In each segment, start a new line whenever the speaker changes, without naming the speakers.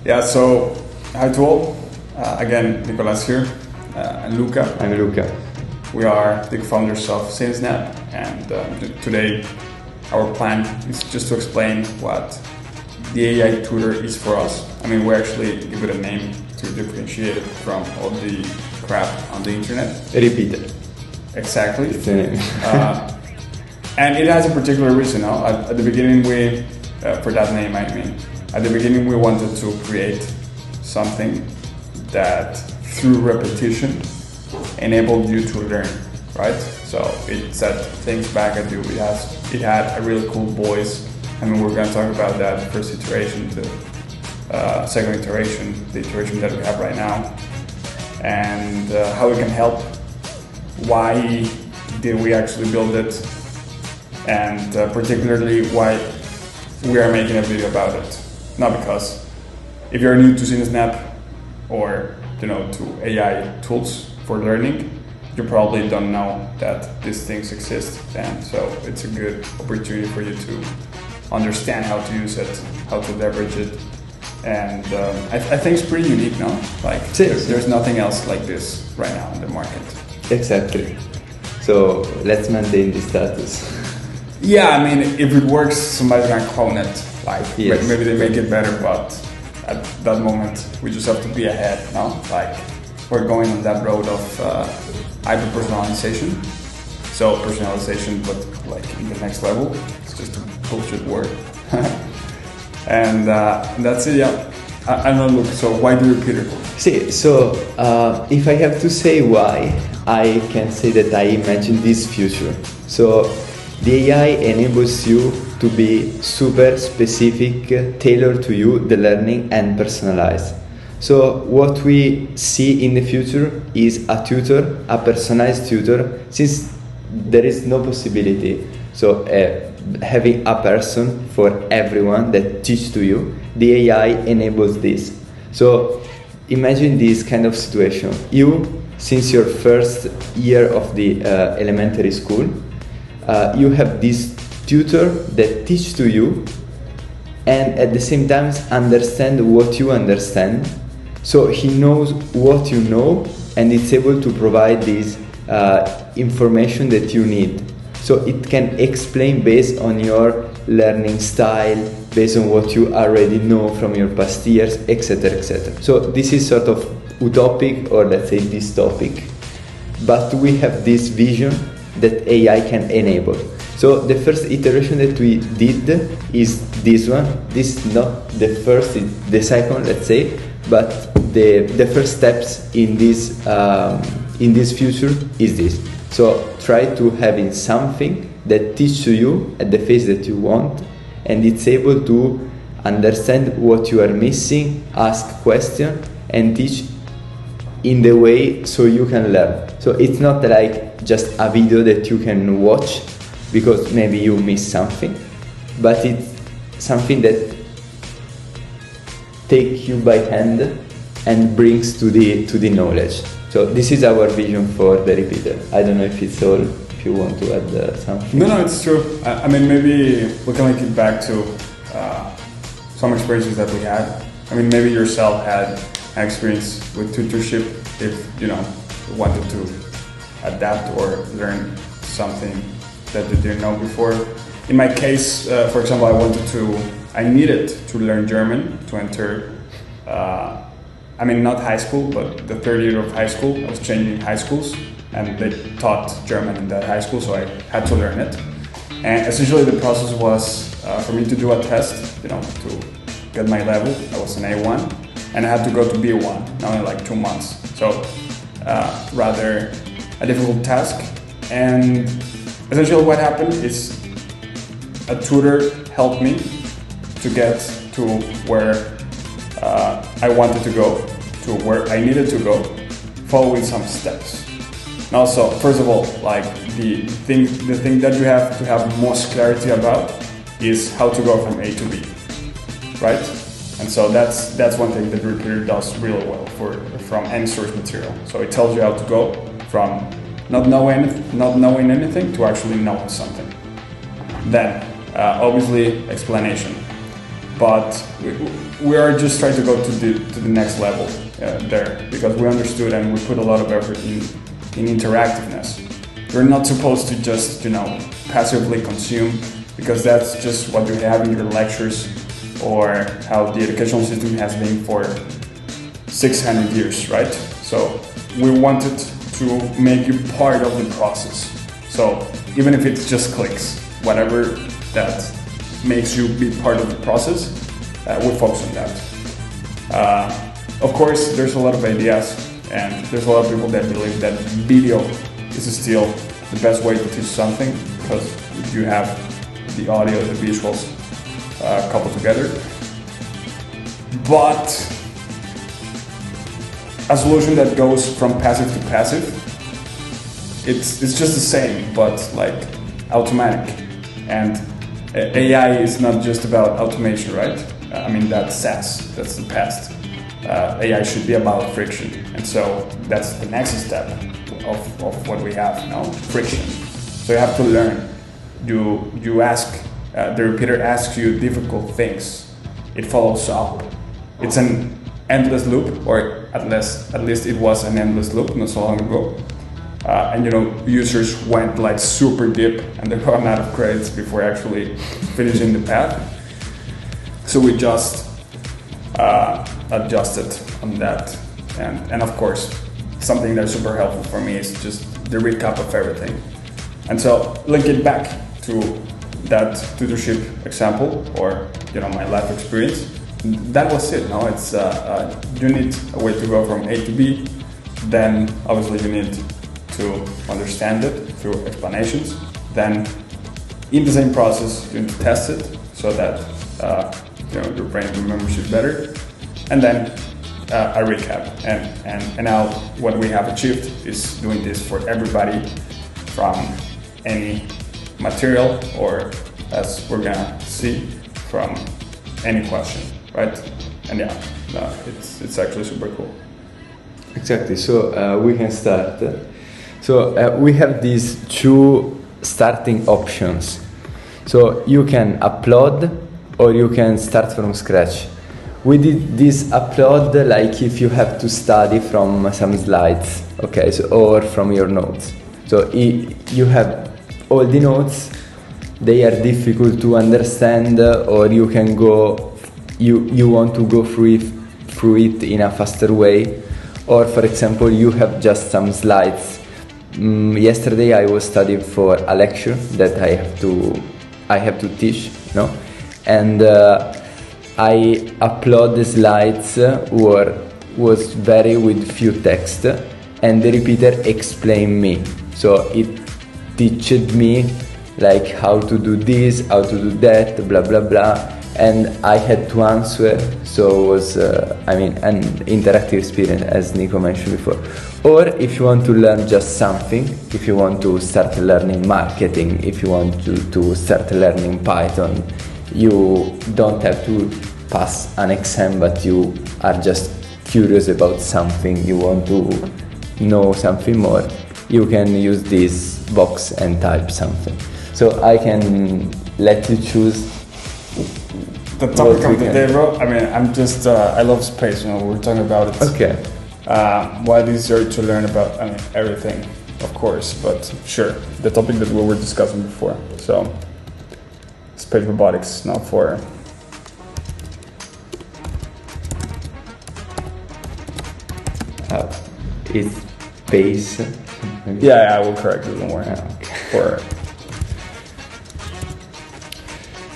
Yeah, so hi to all. Again, Nicolas here, and Luca.
I'm Luca.
We are the founders of SailsNet, and today our plan is just to explain what the AI tutor is for us. I mean, we actually give it a name to differentiate it from all the crap on the internet.
Repeat it.
Exactly.
It's the name.
And it has a particular reason. No? At the beginning, for that name, I mean, at the beginning we wanted to create something that, through repetition, enabled you to learn, right? So it set things back at you. It had a really cool voice. I mean, we're going to talk about that first iteration, the second iteration, the iteration that we have right now, and how we can help. Why did we actually build it? And particularly why we are making a video about it. Not because if you're new to SailsNet or to AI tools for learning, you probably don't know that these things exist, and so it's a good opportunity for you to understand how to use it, how to leverage it, and I think it's pretty unique, no? Like there's nothing else like this right now in the market.
Exactly. So let's maintain this status.
Yeah, I mean, if it works, somebody's gonna clone it. Like
yes.
Maybe they make it better, but at that moment we just have to be ahead. No, like we're going on that road of hyper-personalization. So personalization, but like in the next level. It's just a bullshit word. And that's it. Yeah, I don't know. Look, so why do you repeat it?
See, so if I have to say why, I can say that I imagine this future. So the AI enables you to be super specific, tailored to you, the learning, and personalized. So what we see in the future is a tutor, a personalized tutor, since there is no possibility. So having a person for everyone that teach to you, the AI enables this. So imagine this kind of situation. You, since your first year of the elementary school, you have this tutor that teach to you and at the same time understand what you understand. So he knows what you know and it's able to provide this information that you need. So it can explain based on your learning style, based on what you already know from your past years, etc., etc. So this is sort of utopic, or let's say dystopic. But we have this vision that AI can enable. So the first iteration that we did is this one. This is not the first, it's the second, let's say, but the first steps in this future is this. So try to having something that teaches you at the phase that you want, and it's able to understand what you are missing, ask questions, and teach in the way so you can learn. So it's not like just a video that you can watch because maybe you miss something, but it's something that takes you by hand and brings to the knowledge. So this is our vision for the repeater. I don't know if it's all, if you want to add something.
No, it's true. I mean, maybe we can link it back to some experiences that we had. I mean, maybe yourself had an experience with tutorship if, wanted to adapt or learn something that you didn't know before. In my case, for example, I needed to learn German to enter not high school, but the third year of high school. I was changing high schools and they taught German in that high school, so I had to learn it. And essentially the process was for me to do a test, to get my level. I was an A1 and I had to go to B1 now in like 2 months. So rather a difficult task. And essentially what happened is a tutor helped me to get to where I wanted to go, to where I needed to go, following some steps. And also, first of all, like the thing that you have to have most clarity about is how to go from A to B, right? And so that's one thing that Repeater does really well from any source material. So it tells you how to go from not knowing anything to actually knowing something. Then, obviously, explanation. but we are just trying to go to the next level there, because we understood and we put a lot of effort in interactiveness. You're not supposed to just, passively consume, because that's just what you have in your lectures or how the educational system has been for 600 years, right? So we wanted to make you part of the process. So even if it's just clicks, whatever that makes you be part of the process, we focus on that. Of course, there's a lot of ideas, and there's a lot of people that believe that video is still the best way to teach something, because you have the audio, the visuals coupled together. But a solution that goes from passive to passive, it's just the same, but like automatic. And AI is not just about automation, right? I mean, that's SaaS, that's the past. AI should be about friction. And so that's the next step of what we have now, friction. So you have to learn. You ask, the repeater asks you difficult things. It follows up. It's an endless loop, or at least it was an endless loop not so long ago. And users went like super deep and they ran out of credits before actually finishing the path. So we just adjusted on that. And of course, something that's super helpful for me is just the recap of everything. And so link it back to that tutorship example, or my life experience. That was it. No, it's you need a way to go from A to B. Then obviously you need to understand it through explanations. Then in the same process you need to test it so that your brain remembers it better. And then a recap. And now what we have achieved is doing this for everybody from any material, or as we're gonna see, from any question, right? And it's actually super cool.
Exactly. So we can start. So we have these two starting options. So you can upload or you can start from scratch. We did this upload like if you have to study from some slides, okay, so, or from your notes. So you have all the notes, they are difficult to understand, or you can go, you want to go through it in a faster way, or for example you have just some slides. Yesterday I was studying for a lecture that I have to teach, and I upload the slides was very with few text, and the repeater explained me. So it teached me like how to do this, how to do that, blah blah blah, and I had to answer. So it was an interactive experience, as Nico mentioned before. Or if you want to learn just something, if you want to start learning marketing, if you want to start learning Python, you don't have to pass an exam, but you are just curious about something, you want to know something more, you can use this box and type something. So I can let you choose
the topic of the day, bro. I mean, I love space, we're talking about it.
Okay.
Why it is easier to learn about, everything, of course, but sure, the topic that we were discussing before. So, space robotics, now for
it's space.
Yeah, I will correct you, don't worry.
Okay.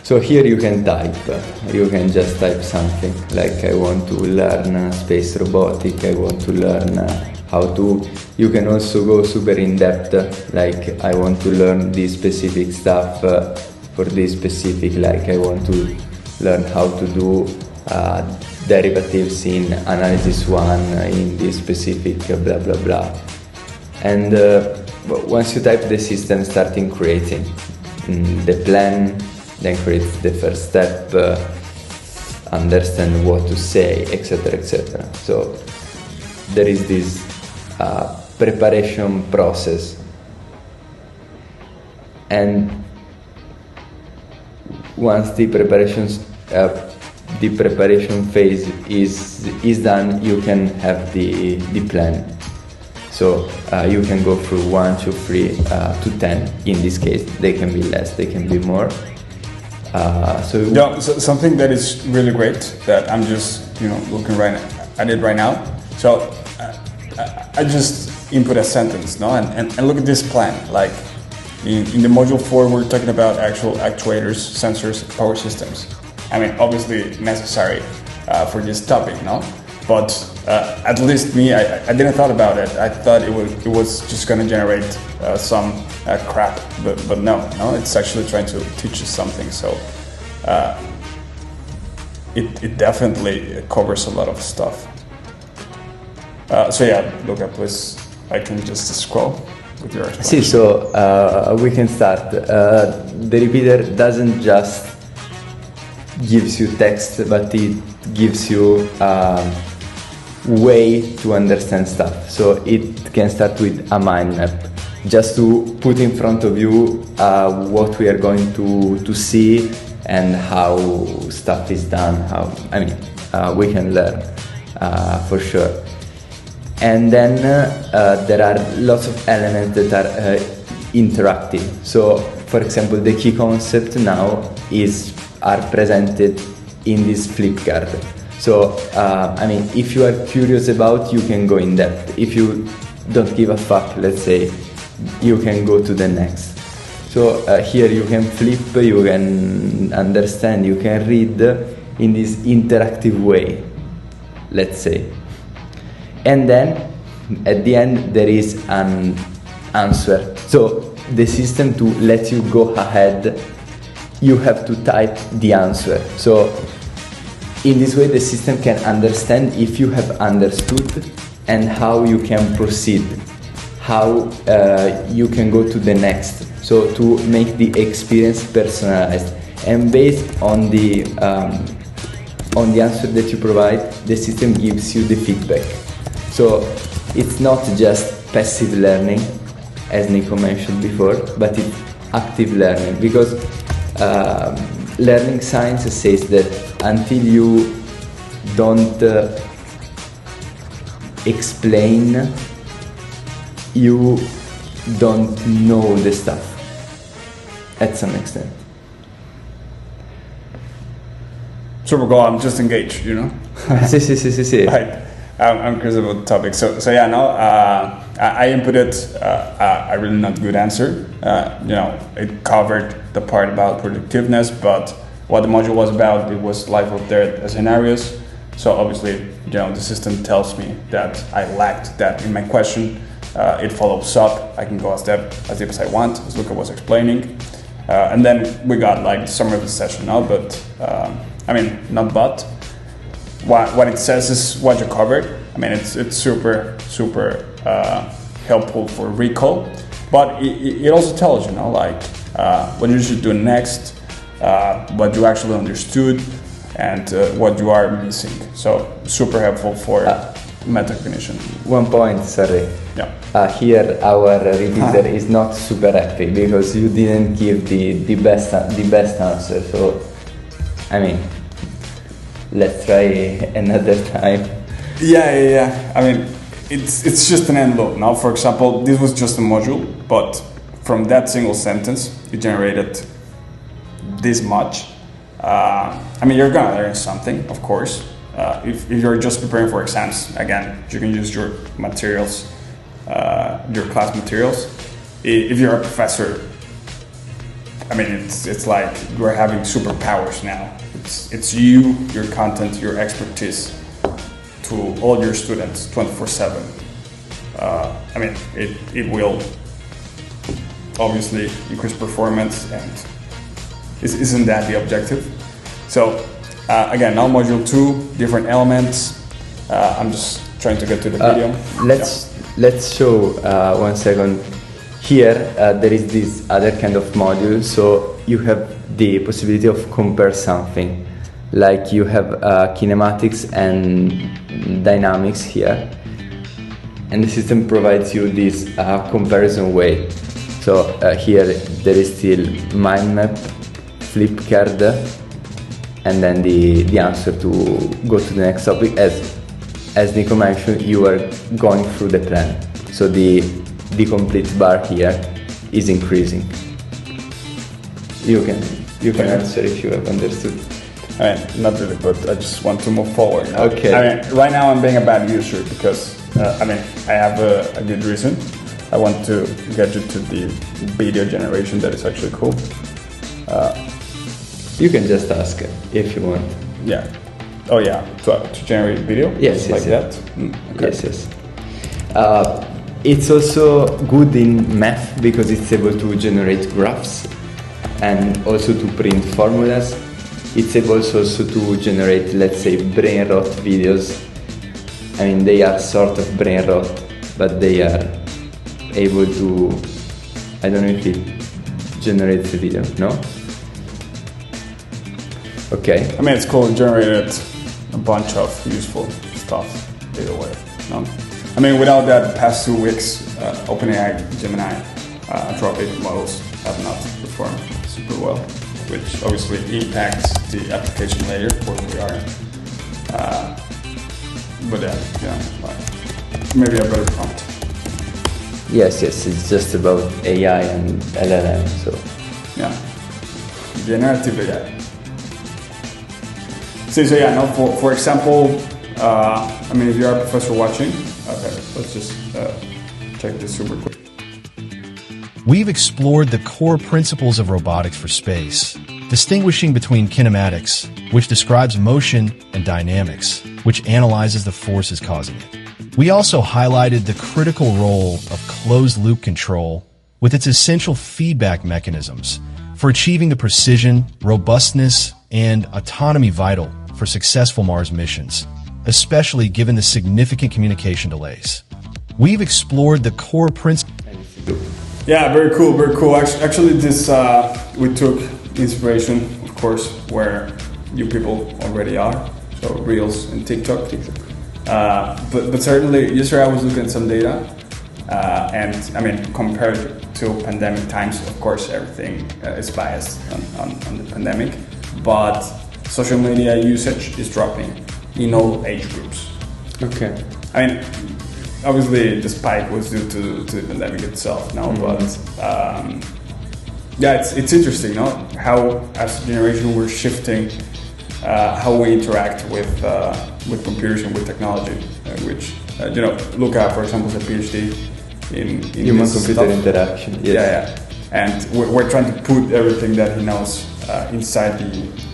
So here you can type, you can just type something, like I want to learn space robotic, I want to learn how to, you can also go super in depth, like I want to learn this specific stuff for this specific, like I want to learn how to do derivatives in analysis 1 in this specific blah blah blah. And once you type, the system starting creating the plan, then create the first step, understand what to say, etc, etc. So there is this preparation process, and once the preparation the preparation phase is done, you can have the plan. So you can go through 1, 2, 3 to 10. In this case, they can be less, they can be more.
So something that is really great that I'm just looking at it right now. So I just input a sentence, no, and look at this plan. Like in the module 4, we're talking about actual actuators, sensors, power systems. I mean, obviously necessary for this topic, no. But at least me, I didn't thought about it. I thought it was just going to generate some crap, but no, it's actually trying to teach you something. So it definitely covers a lot of stuff. So yeah, Luca, please, I can just scroll with your explanation.
See, so we can start. The repeater doesn't just gives you text, but it gives you way to understand stuff. So it can start with a mind map, just to put in front of you what we are going to see and how stuff is done. We can learn for sure. And then there are lots of elements that are interactive. So, for example, the key concept now are presented in this flip card. So, if you are curious about, you can go in depth. If you don't give a fuck, let's say, you can go to the next. So here you can flip, you can understand, you can read in this interactive way, let's say. And then at the end there is an answer. So the system, to let you go ahead, you have to type the answer. So in this way the system can understand if you have understood and how you can proceed, how you can go to the next. So to make the experience personalized, and based on the answer that you provide, the system gives you the feedback. So it's not just passive learning, as Nico mentioned before, but it's active learning, because learning science says that until you don't explain, you don't know the stuff at some extent.
Super cool. I'm just engaged,
Sí.
Right. I'm curious about the topic. So yeah, no, I inputted a really not good answer. It covered the part about productiveness, but what the module was about, it was life or death scenarios. So obviously, the system tells me that I lacked that in my question. It follows up. I can go as deep as I want, as Luca was explaining. And then we got like summary of the session now, but not but. What it says is what you covered. It's super helpful for recall, but it also tells what you should do next, what you actually understood, and what you are missing. So super helpful for metacognition.
One point, sorry.
Yeah.
Here our repeater is not super happy because you didn't give the best answer. So, let's try another time.
Yeah. It's just an end loop. Now, for example, this was just a module, but from that single sentence, it generated this much. You're gonna learn something, of course. If you're just preparing for exams, again, you can use your materials, your class materials. If you're a professor, it's like you're having superpowers now. It's you, your content, your expertise to all your students 24/7. It will obviously increase performance, and isn't that the objective? So again, now module 2, different elements. I'm just trying to get to the video.
Let's show 1 second. Here there is this other kind of module, so you have the possibility of compare something, like you have kinematics and dynamics here, and the system provides you this comparison way. So here there is still mind map, flip card, and then the answer to go to the next topic. As Nico mentioned, you are going through the plan, so the complete bar here is increasing. You can answer if you have understood.
I mean, not really, but I just want to move forward.
Okay.
I mean, right now I'm being a bad user because, I have a good reason. I want to get you to the video generation that is actually cool.
You can just ask if you want.
Yeah. Oh yeah, to generate video?
Yes,
like
yes.
that? Okay.
Yes. It's also good in math because it's able to generate graphs and also to print formulas. It's able also to generate, let's say, brain rot videos. I mean, they are sort of brain rot, but they are able to, I don't know if it generates a video, no? Okay.
I mean, it's cool, it generated a bunch of useful stuff either way, no? I mean, without that, past 2 weeks, OpenAI, Gemini, Anthropic models have not performed super well, which obviously impacts the application layer where we are. But maybe a better prompt.
Yes, it's just about AI and LLM, so.
Yeah, generative AI. So yeah, no, for example, I mean, if you are a professor watching, okay, let's just check this super quick.
We've explored the core principles of robotics for space, distinguishing between kinematics, which describes motion, and dynamics, which analyzes the forces causing it. We also highlighted the critical role of closed-loop control with its essential feedback mechanisms for achieving the precision, robustness, and autonomy vital for successful Mars missions, especially given the significant communication delays. We've explored the core principles.
Yeah, very cool, very cool. Actually, this we took inspiration, of course, where you people already are, so Reels and TikTok. But certainly, yesterday I was looking at some data, and I mean, compared to pandemic times, of course, everything is biased on the pandemic, but social media usage is dropping in all age groups.
Okay.
I mean, obviously the spike was due to the pandemic itself now, but yeah, it's interesting, no? How as a generation we're shifting how we interact with computers and with technology, which Luca, for example, is a PhD in
human computer interaction. Yes.
Yeah, and we're trying to put everything that he knows inside the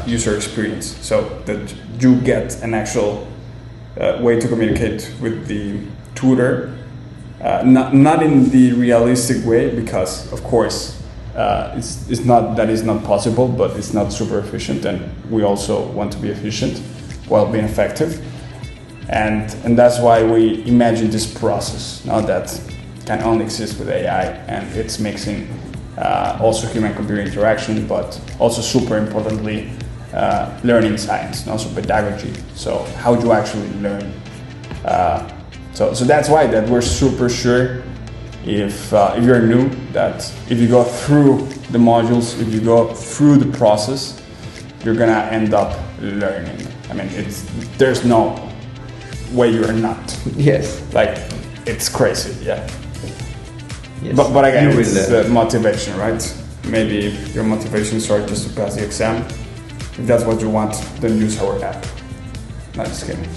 user experience, so that you get an actual way to communicate with the tutor, not in the realistic way, because of course it's not possible, but it's not super efficient, and we also want to be efficient while being effective, and that's why we imagine this process now that can only exist with AI, and it's mixing also human-computer interaction, but also super importantly learning science and also pedagogy. So how do you actually learn? So that's why that we're super sure if you're new, that if you go through the modules, if you go through the process, you're gonna end up learning. I mean, there's no way you're not.
Yes.
Like, it's crazy, yeah.
Yes.
But again, it's motivation, right? Maybe your motivation starts just to pass the exam. If that's what you want, then use our app. Not just kidding.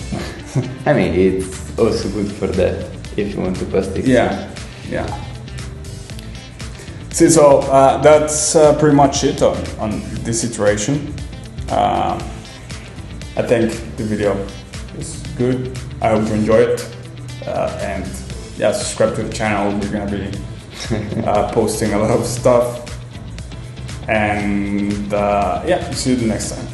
I mean, it's also good for that if you want to pass the exam.
Yeah. See, so that's pretty much it on this iteration. I think the video is good. I hope you enjoy it. And yeah, subscribe to the channel. We're gonna be posting a lot of stuff. And yeah, see you the next time.